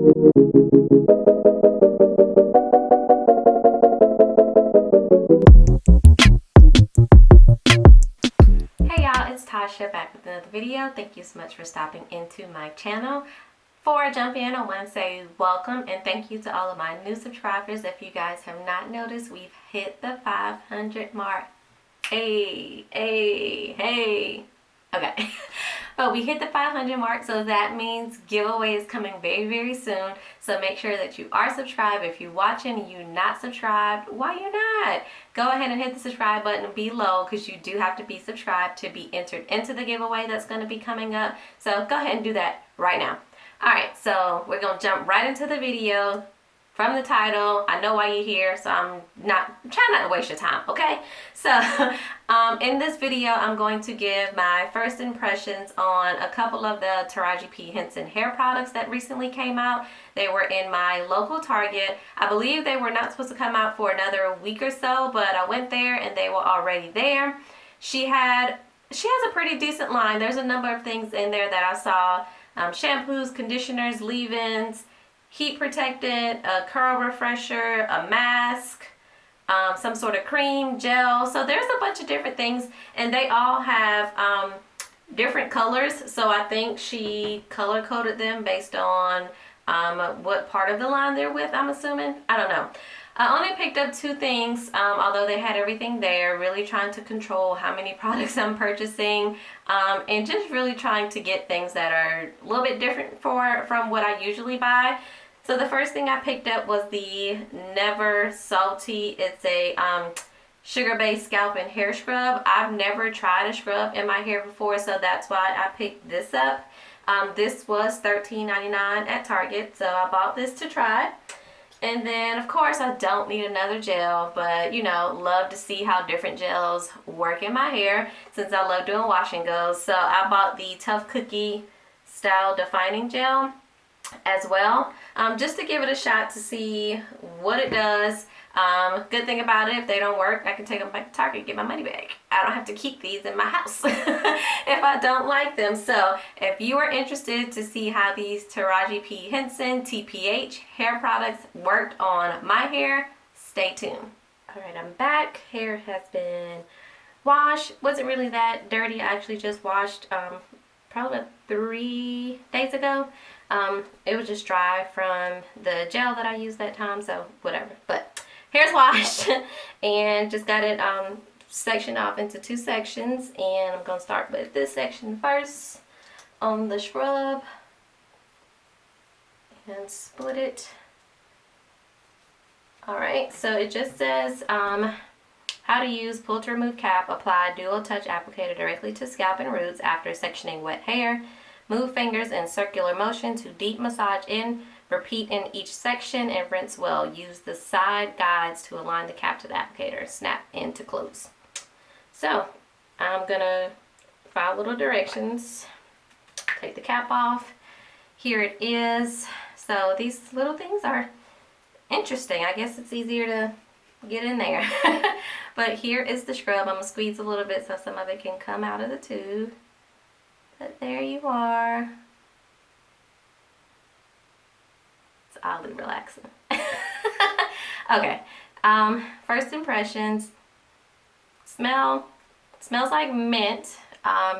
Hey y'all, it's Tasha back with another video. Thank you so much for stopping into my channel. Before I jump in, I want to say welcome and thank you to all of my new subscribers. If you guys have not noticed, we've hit the 500 mark. Hey. Okay. But we hit the 500 mark, so that means giveaway is coming very soon. So make sure that you are subscribed. If you're watching and you're not subscribed, why you're not? Go ahead and hit the subscribe button below, because you do have to be subscribed to be entered into the giveaway that's going to be coming up. So go ahead and do that right now. Alright, so we're going to jump right into the video. From the title, I know why you're here, so I'm trying not to waste your time, okay? So, in this video, I'm going to give my first impressions on a couple of the Taraji P. Henson hair products that recently came out. They were in my local Target. I believe they were not supposed to come out for another week or so, but I went there and they were already there. She has a pretty decent line. There's a number of things in there that I saw. Shampoos, conditioners, leave-ins, heat protectant, a curl refresher, a mask, some sort of cream, gel. So there's a bunch of different things, and they all have different colors. So I think she color coded them based on what part of the line they're with, I'm assuming. I don't know. I only picked up two things, although they had everything there. Really trying to control how many products I'm purchasing, and just really trying to get things that are a little bit different from what I usually buy. So the first thing I picked up was the Never Salty. It's a sugar-based scalp and hair scrub. I've never tried a scrub in my hair before, so that's why I picked this up. This was $13.99 at Target, so I bought this to try. And then, of course, I don't need another gel, but, you know, love to see how different gels work in my hair since I love doing wash and goes. So I bought the Tough Cookie Style Defining Gel as well, just to give it a shot to see what it does. Good thing about it, if they don't work, I can take them back to Target and get my money back. I don't have to keep these in my house if I don't like them. So if you are interested to see how these Taraji P. Henson TPH hair products worked on my hair, stay tuned. Alright, I'm back. Hair has been washed. Wasn't really that dirty. I actually just washed probably 3 days ago. It was just dry from the gel that I used that time, so whatever. But hair's washed and just got it sectioned off into 2 sections, and I'm gonna start with this section first on the scrub and split it. Alright, so it just says how to use pull to remove cap, apply dual touch applicator directly to scalp and roots after sectioning wet hair. Move fingers in circular motion to deep massage in. Repeat in each section and rinse well. Use the side guides to align the cap to the applicator. Snap in to close. So I'm gonna follow little directions. Take the cap off. Here it is. So these little things are interesting. I guess it's easier to get in there. But here is the scrub. I'm gonna squeeze a little bit so some of it can come out of the tube. But there you are. It's oddly relaxing. Okay. First impressions. Smells like mint.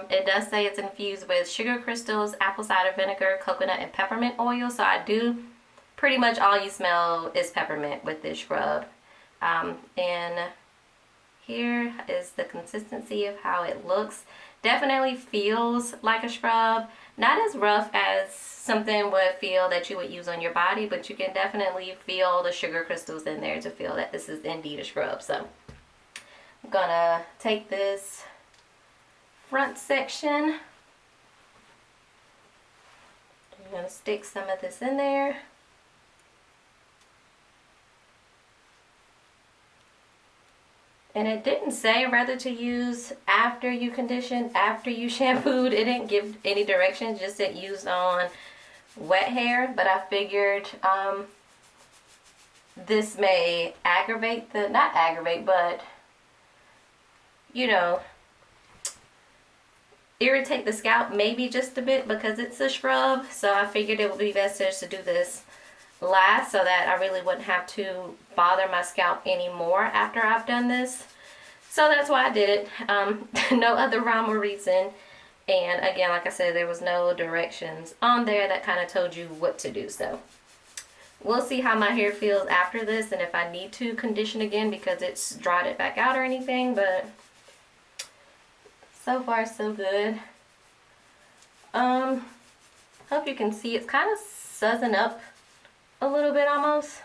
It does say it's infused with sugar crystals, apple cider vinegar, coconut, and peppermint oil. So I do pretty much all you smell is peppermint with this scrub. And here is the consistency of how it looks. Definitely feels like a scrub. Not as rough as something would feel that you would use on your body, but you can definitely feel the sugar crystals in there to feel that this is indeed a scrub. So I'm gonna take this front section. I'm gonna stick some of this in there. And it didn't say whether to use after you conditioned, after you shampooed. It didn't give any directions, just it used on wet hair. But I figured this may aggravate the, not aggravate, but, you know, irritate the scalp maybe just a bit because it's a scrub. So I figured it would be best just to do this last so that I really wouldn't have to bother my scalp anymore after I've done this. So that's why I did it. No other rhyme or reason. And again, like I said, there was no directions on there that kind of told you what to do. So we'll see how my hair feels after this and if I need to condition again because it's dried it back out or anything. But so far so good. Hope you can see it's kind of suzzing up a little bit almost.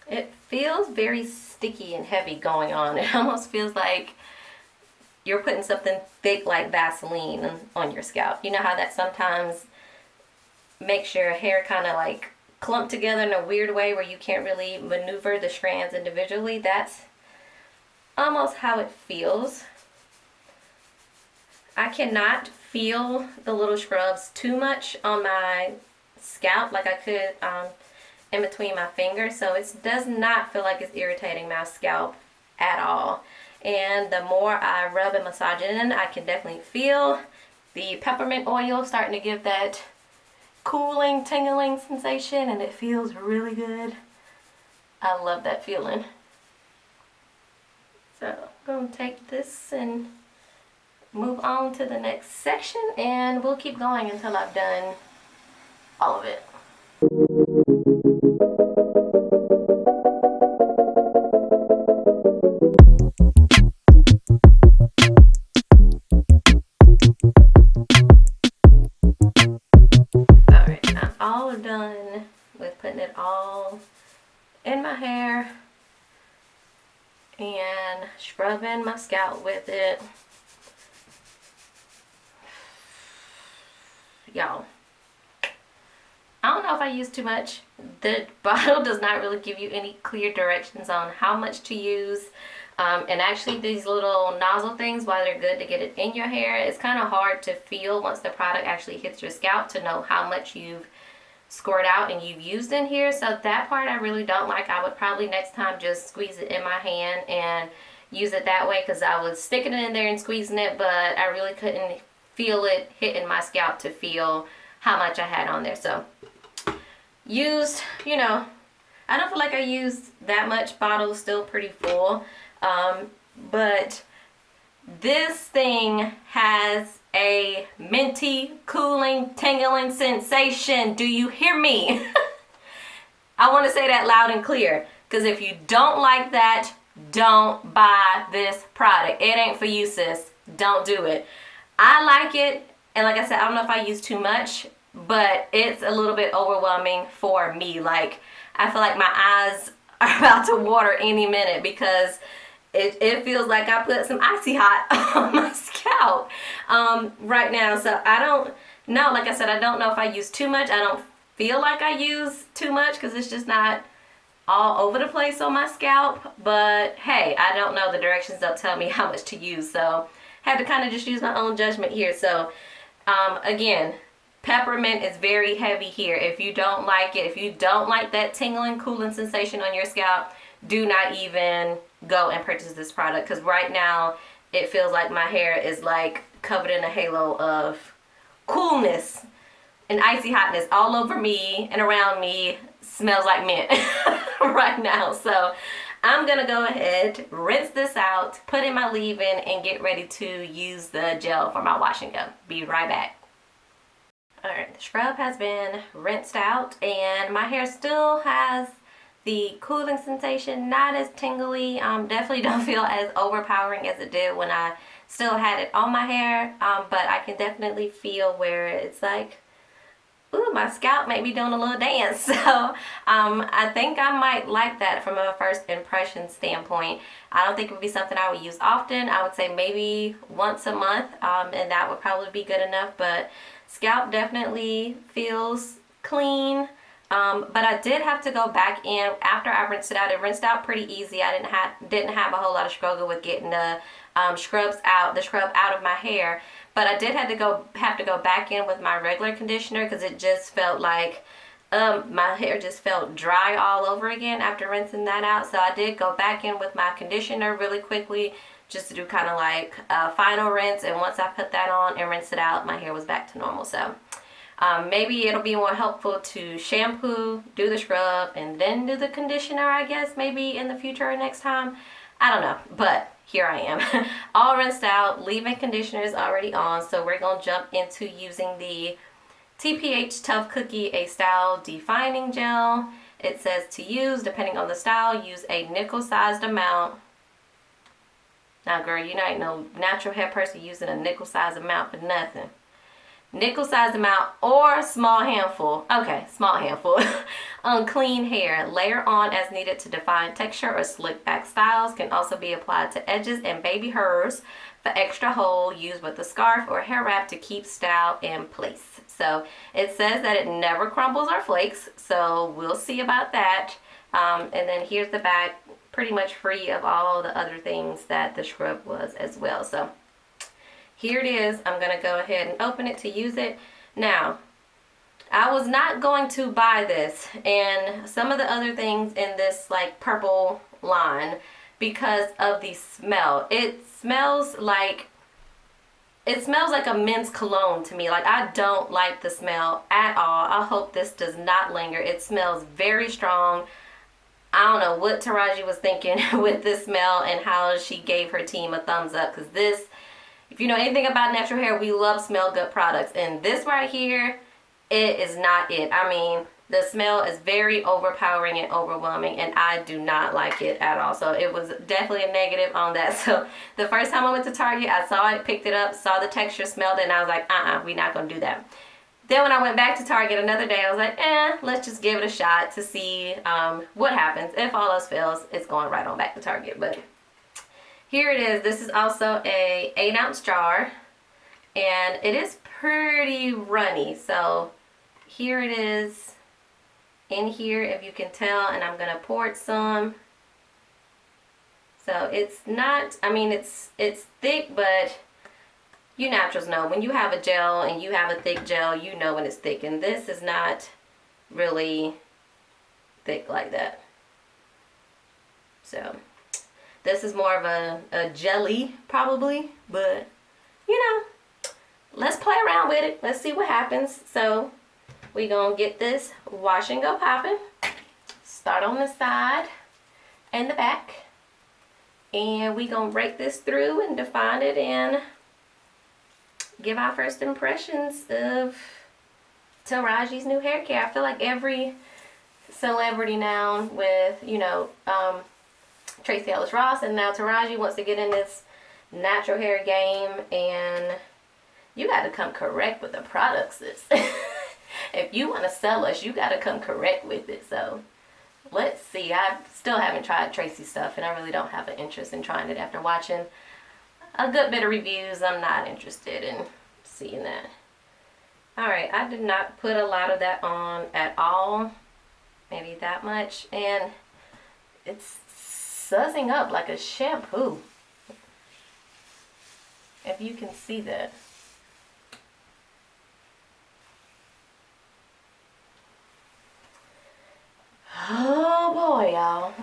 It feels very sticky and heavy going on. It almost feels like you're putting something thick like Vaseline on your scalp. You know how that sometimes makes your hair kind of like clump together in a weird way where you can't really maneuver the strands individually? That's almost how it feels. I cannot feel the little scrubs too much on my scalp like I could in between my fingers, so it does not feel like it's irritating my scalp at all. And the more I rub and massage it in, I can definitely feel the peppermint oil starting to give that cooling, tingling sensation, and it feels really good. I love that feeling. So I'm going to take this and move on to the next section, and we'll keep going until I've done all of it. Alright, I'm all done with putting it all in my hair and scrubbing my scalp with it. Y'all, I don't know if I use too much. The bottle does not really give you any clear directions on how much to use. And actually these little nozzle things, while they're good to get it in your hair, it's kind of hard to feel once the product actually hits your scalp to know how much you've squirt out and you've used in here. So that part I really don't like. I would probably next time just squeeze it in my hand and use it that way, because I was sticking it in there and squeezing it, but I really couldn't feel it hitting my scalp to feel how much I had on there. So used, you know, I don't feel like I used that much. Bottle is still pretty full. But this thing has a minty, cooling, tingling sensation. Do you hear me? I want to say that loud and clear, because if you don't like that, don't buy this product. It ain't for you, sis. Don't do it. I like it, and like I said, I don't know if I use too much, but it's a little bit overwhelming for me. Like, I feel like my eyes are about to water any minute because it feels like I put some icy hot on my scalp right now. So I don't know. Like I said, I don't know if I use too much. I don't feel like I use too much because it's just not all over the place on my scalp. But hey, I don't know. The directions don't tell me how much to use. So I had to kind of just use my own judgment here. So again, peppermint is very heavy here. If you don't like it, if you don't like that tingling, cooling sensation on your scalp, do not even go and purchase this product, because right now it feels like my hair is like covered in a halo of coolness and icy hotness all over me and around me. Smells like mint right now. So I'm gonna go ahead, rinse this out, put in my leave-in, and get ready to use the gel for my wash and go. Be right back. Alright, the scrub has been rinsed out and my hair still has the cooling sensation, not as tingly. Definitely don't feel as overpowering as it did when I still had it on my hair, but I can definitely feel where it's like, ooh, my scalp may be doing a little dance. So I think I might like that from a first impression standpoint. I don't think it would be something I would use often. I would say maybe once a month, and that would probably be good enough. But scalp definitely feels clean. But I did have to go back in after I rinsed it out. It rinsed out pretty easy. I didn't have a whole lot of struggle with getting the scrub out of my hair. But I did have to go back in with my regular conditioner because it just felt like my hair just felt dry all over again after rinsing that out. So I did go back in with my conditioner really quickly just to do kind of like a final rinse. And once I put that on and rinse it out, my hair was back to normal. So maybe it'll be more helpful to shampoo, do the scrub, and then do the conditioner, I guess, maybe in the future or next time. I don't know, but here I am. All rinsed out, leave-in conditioner is already on, so we're going to jump into using the TPH Tough Cookie A Style Defining Gel. It says to use, depending on the style, use a nickel-sized amount. Now, girl, you ain't no natural hair person using a nickel-sized amount for nothing. Nickel-sized amount or small handful. Okay, small handful. On clean hair. Layer on as needed to define texture or slick back styles. Can also be applied to edges and baby hairs. For extra hold, use with a scarf or hair wrap to keep style in place. So it says that it never crumbles or flakes. So we'll see about that. And then here's the back. Pretty much free of all the other things that the scrub was as well. So here it is. I'm going to go ahead and open it to use it. Now, I was not going to buy this and some of the other things in this like purple line because of the smell. It smells like a men's cologne to me. Like, I don't like the smell at all. I hope this does not linger. It smells very strong. I don't know what Taraji was thinking with this smell and how she gave her team a thumbs up, because this, if you know anything about natural hair, we love smell good products, and this right here, it is not it. I mean, the smell is very overpowering and overwhelming, and I do not like it at all. So it was definitely a negative on that. So the first time I went to Target, I saw it, picked it up, saw the texture, smelled it, and I was like, we're not gonna do that. Then when I went back to Target another day, I was like, let's just give it a shot to see what happens. If all else fails, it's going right on back to Target. But here it is. This is also a 8-ounce jar, and it is pretty runny. So here it is in here, if you can tell, and I'm gonna pour it some. So it's not, I mean, it's thick, but you naturals know when you have a gel and you have a thick gel, you know when it's thick, and this is not really thick like that. So this is more of a jelly probably, but you know, let's play around with it. Let's see what happens. So we gonna get this wash and go popping. Start on the side and the back, and we gonna break this through and define it and give our first impressions of Taraji's new hair care. I feel like every celebrity now with, you know, Tracee Ellis Ross and now Taraji wants to get in this natural hair game, and you got to come correct with the products. If you want to sell us, you got to come correct with it. So let's see. I still haven't tried Tracee's stuff, and I really don't have an interest in trying it after watching a good bit of reviews. I'm not interested in seeing that. Alright, I did not put a lot of that on at all. Maybe that much. And it's suzzing up like a shampoo. If you can see that. Oh boy, y'all.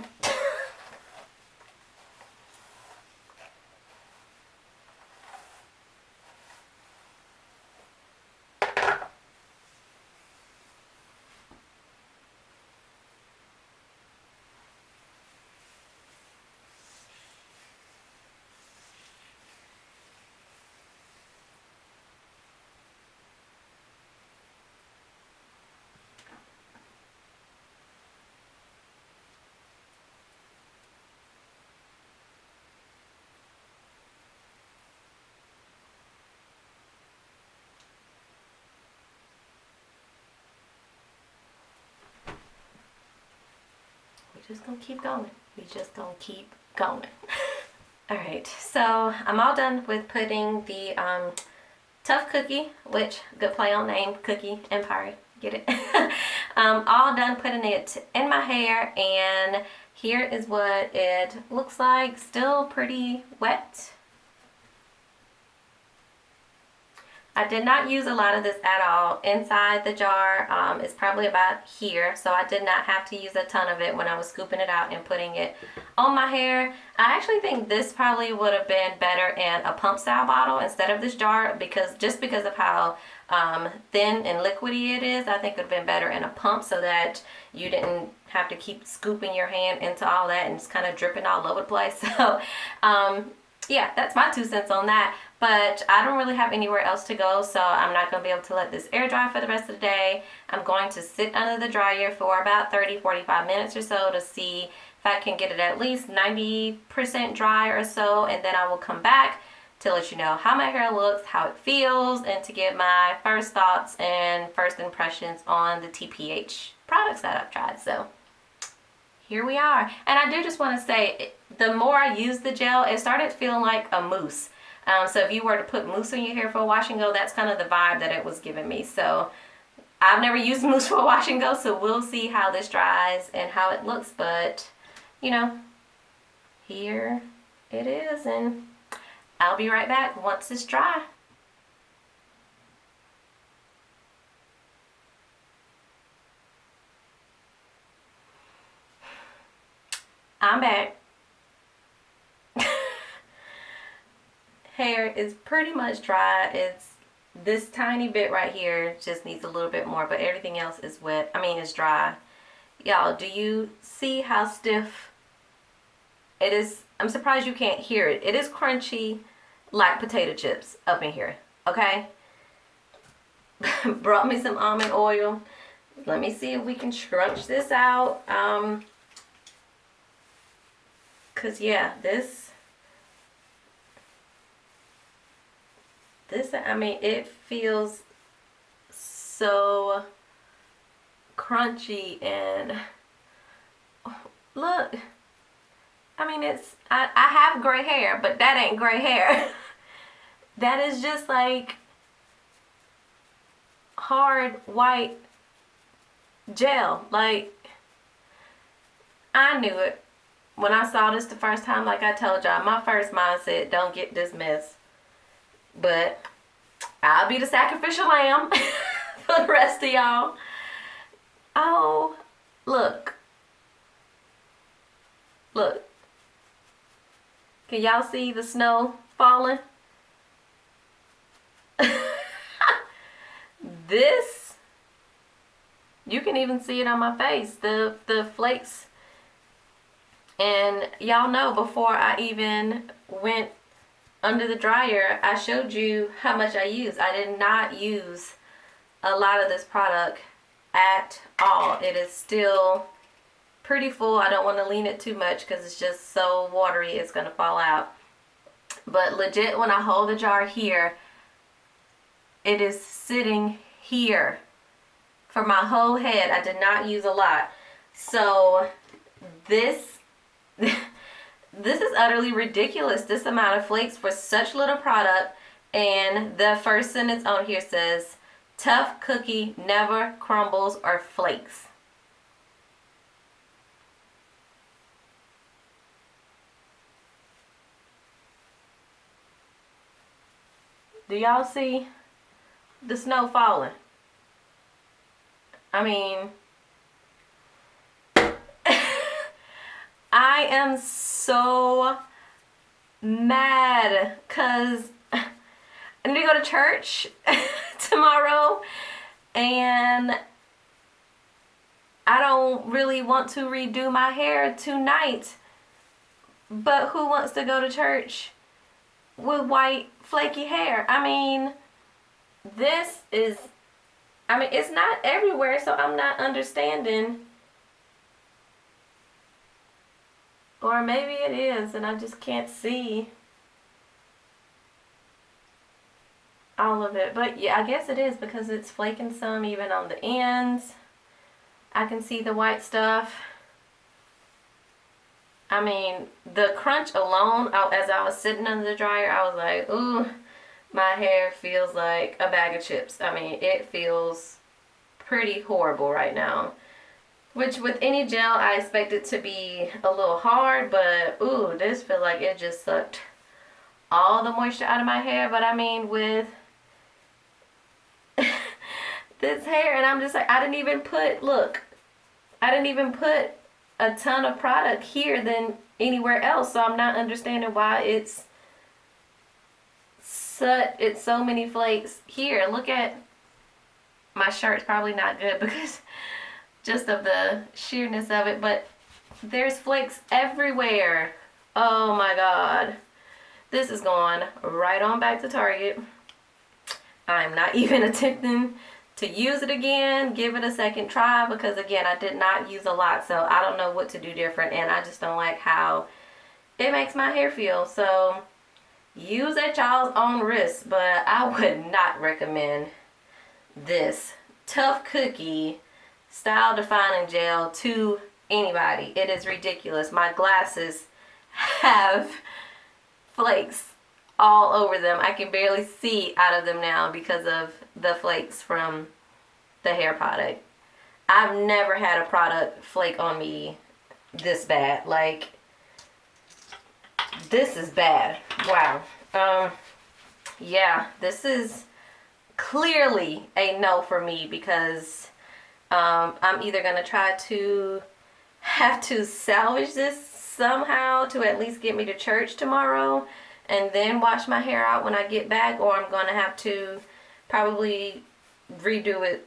Just gonna keep going. We just gonna keep going. Alright, so I'm all done with putting the Tough Cookie, which good play on name, Cookie Empire, get it? All done putting it in my hair, and here is what it looks like. Still pretty wet. I did not use a lot of this at all. Inside the jar is probably about here, so I did not have to use a ton of it when I was scooping it out and putting it on my hair. I actually think this probably would have been better in a pump style bottle instead of this jar, because of how thin and liquidy it is. I think it would have been better in a pump so that you didn't have to keep scooping your hand into all that and it's kind of dripping all over the place. So yeah, that's my 2 cents on that. But I don't really have anywhere else to go, so I'm not going to be able to let this air dry for the rest of the day. I'm going to sit under the dryer for about 30-45 minutes or so to see if I can get it at least 90% dry or so, and then I will come back to let you know how my hair looks, how it feels, and to get my first thoughts and first impressions on the TPH products that I've tried. So here we are. And I do just want to say, the more I use the gel, it started feeling like a mousse. So if you were to put mousse in your hair for a wash and go, that's kind of the vibe that it was giving me. So I've never used mousse for a wash and go, so we'll see how this dries and how it looks. But, you know, here it is, and I'll be right back once it's dry. I'm back. Hair is pretty much dry. It's this tiny bit right here just needs a little bit more, but everything else is wet. I mean, it's dry. Y'all, do you see how stiff it is? I'm surprised you can't hear it. It is crunchy like potato chips up in here, okay? Brought me some almond oil. Let me see if we can scrunch this out. Cause yeah, this, I mean, it feels so crunchy, and look, I mean, I have gray hair, but that ain't gray hair. That is just like hard white gel. Like, I knew it when I saw this the first time. Like I told y'all, my first mindset, don't get this mess. But I'll be the sacrificial lamb for the rest of y'all. Oh, look. Look. Can y'all see the snow falling? This, you can even see it on my face, the flakes. And y'all know, before I even went under the dryer, I showed you how much I used. I did not use a lot of this product at all. It is still pretty full. I don't want to lean it too much because it's just so watery it's going to fall out. But legit, when I hold the jar here, it is sitting here for my whole head. I did not use a lot. So this this is utterly ridiculous, this amount of flakes for such little product. And the first sentence on here says, tough cookie never crumbles or flakes. Do y'all see the snow falling? I mean, I am so mad because I need to go to church tomorrow, and I don't really want to redo my hair tonight. But who wants to go to church with white flaky hair? I mean, this is, I mean, it's not everywhere, so I'm not understanding. Or maybe it is, and I just can't see all of it. But yeah, I guess it is, because it's flaking some even on the ends. I can see the white stuff. I mean, the crunch alone, as I was sitting under the dryer, I was like, ooh, my hair feels like a bag of chips. I mean, it feels pretty horrible right now. Which with any gel, I expect it to be a little hard, but ooh, this feel like it just sucked all the moisture out of my hair. But I mean, with this hair, and I'm just like, I didn't even put, look, I didn't even put a ton of product here than anywhere else, so I'm not understanding why it's so many flakes here. Look at my shirt's probably not good because just of the sheerness of it, but there's flakes everywhere. Oh my god, this is going right on back to Target. I'm not even attempting to use it again, give it a second try, because again, I did not use a lot, so I don't know what to do different, and I just don't like how it makes my hair feel. So use at y'all's own risk, but I would not recommend this Tough Cookie Style Defining Gel to anybody. It is ridiculous. My glasses have flakes all over them. I can barely see out of them now because of the flakes from the hair product. I've never had a product flake on me this bad. Like, this is bad. Wow. Yeah, this is clearly a no for me, because I'm either going to try to have to salvage this somehow to at least get me to church tomorrow and then wash my hair out when I get back, or I'm going to have to probably redo it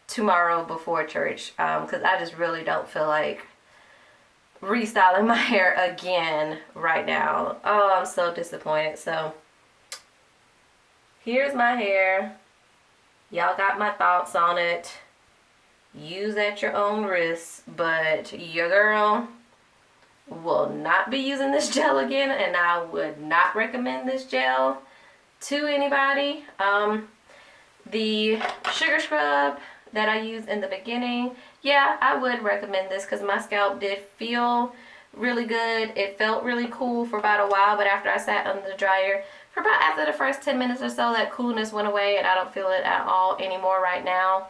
tomorrow before church, because I just really don't feel like restyling my hair again right now. Oh, I'm so disappointed. So here's my hair. Y'all got my thoughts on it. Use at your own risk, but your girl will not be using this gel again, and I would not recommend this gel to anybody. The sugar scrub that I used in the beginning, yeah, I would recommend this because my scalp did feel really good. It felt really cool for about a while, but after I sat under the dryer for about after the first 10 minutes or so, that coolness went away and I don't feel it at all anymore right now.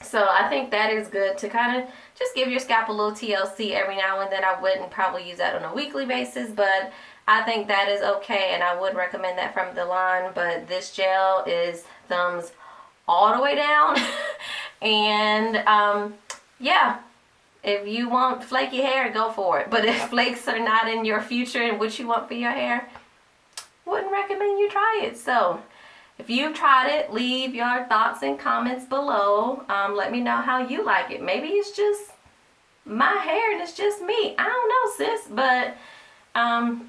So I think that is good to kind of just give your scalp a little TLC every now and then. I wouldn't probably use that on a weekly basis, but I think that is okay, and I would recommend that from the line. But this gel is thumbs all the way down. And yeah, if you want flaky hair, go for it. But if flakes are not in your future and what you want for your hair, wouldn't recommend you try it. So if you've tried it, leave your thoughts and comments below. Let me know how you like it. Maybe it's just my hair and it's just me. I don't know, sis, but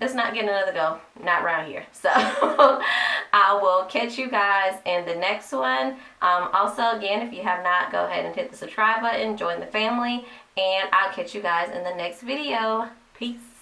it's not getting another go. Not around here. So I will catch you guys in the next one. Also, again, if you have not, go ahead and hit the subscribe button, join the family, and I'll catch you guys in the next video. Peace.